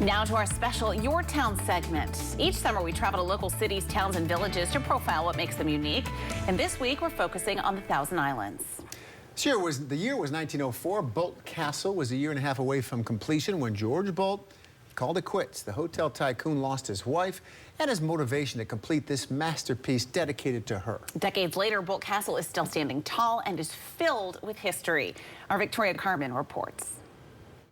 Now to our special Your Town segment. Each summer we travel to local cities, towns, and villages to profile what makes them unique. And this week we're focusing on the Thousand Islands. The year was 1904. Boldt Castle was a year and a half away from completion when George Boldt called it quits. The hotel tycoon lost his wife and his motivation to complete this masterpiece dedicated to her. Decades later, Boldt Castle is still standing tall and is filled with history. Our Victoria Carmen reports.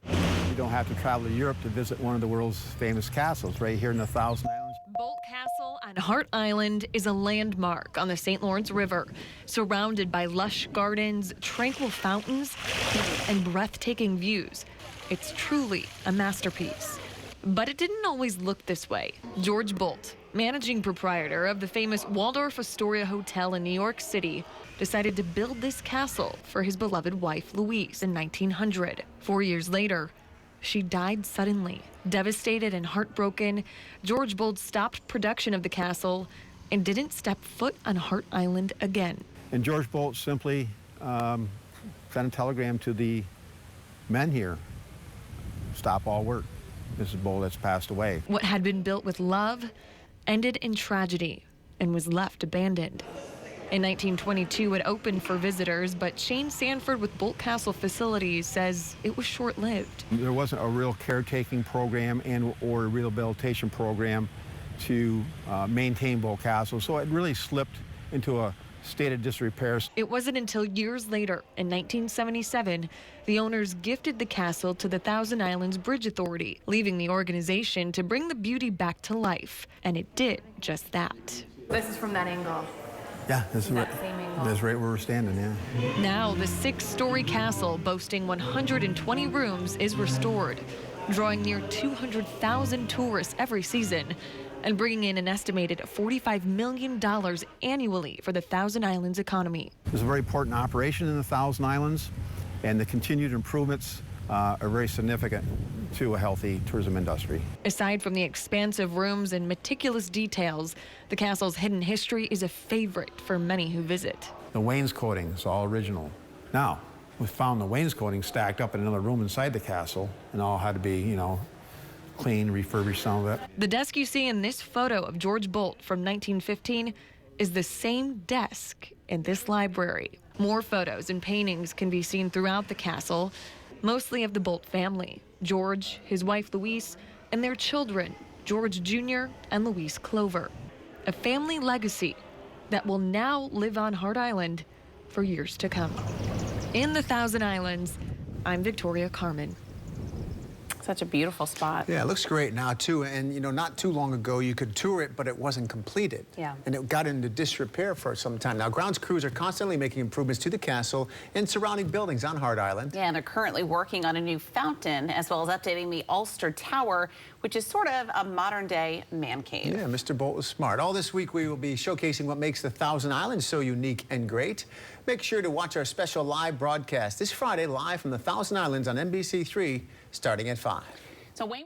You don't have to travel to Europe to visit one of the world's famous castles right here in the Thousand Islands. Boldt Castle on Hart Island is a landmark on the St. Lawrence River, surrounded by lush gardens, tranquil fountains, and breathtaking views. It's truly a masterpiece. But it didn't always look this way. George Boldt, managing proprietor of the famous Waldorf Astoria Hotel in New York City, decided to build this castle for his beloved wife, Louise, in 1900. 4 years later, she died suddenly. Devastated and heartbroken, George Boldt stopped production of the castle and didn't step foot on Hart Island again. And George Boldt simply sent a telegram to the men here: stop all work. Mrs. Boldt has passed away. What had been built with love ended in tragedy and was left abandoned. In 1922, it opened for visitors, but Shane Sanford with Boldt Castle Facilities says it was short-lived. There wasn't a real caretaking program or a rehabilitation program to maintain Boldt Castle, so it really slipped into a state of disrepair. It wasn't until years later, in 1977, the owners gifted the castle to the Thousand Islands Bridge Authority, leaving the organization to bring the beauty back to life. And it did just that. This is from that angle. Yeah, this is right, same angle. that's right where we're standing, yeah. Now, the 6-story castle, boasting 120 rooms, is restored, drawing near 200,000 tourists every season and bringing in an estimated $45 million annually for the Thousand Islands economy. It's a very important operation in the Thousand Islands, and the continued improvements are very significant to a healthy tourism industry. Aside from the expansive rooms and meticulous details, the castle's hidden history is a favorite for many who visit. The wainscoting is all original. Now, we found the wainscoting stacked up in another room inside the castle, and all had to be, clean, refurbished, some of it. The desk you see in this photo of George Boldt from 1915 is the same desk in this library. More photos and paintings can be seen throughout the castle, mostly of the Boldt family: George, his wife Louise, and their children, George Jr. and Louise Clover. A family legacy that will now live on Hart Island for years to come. In the Thousand Islands, I'm Victoria Carmen. Such a beautiful spot. Yeah, it looks great now, too. And, not too long ago, you could tour it, but it wasn't completed. Yeah. And it got into disrepair for some time. Now, grounds crews are constantly making improvements to the castle and surrounding buildings on Hart Island. Yeah, and they're currently working on a new fountain, as well as updating the Ulster Tower, which is sort of a modern-day man cave. Yeah, Mr. Boldt was smart. All this week, we will be showcasing what makes the Thousand Islands so unique and great. Make sure to watch our special live broadcast this Friday, live from the Thousand Islands on NBC 3, starting at 5. So Wayne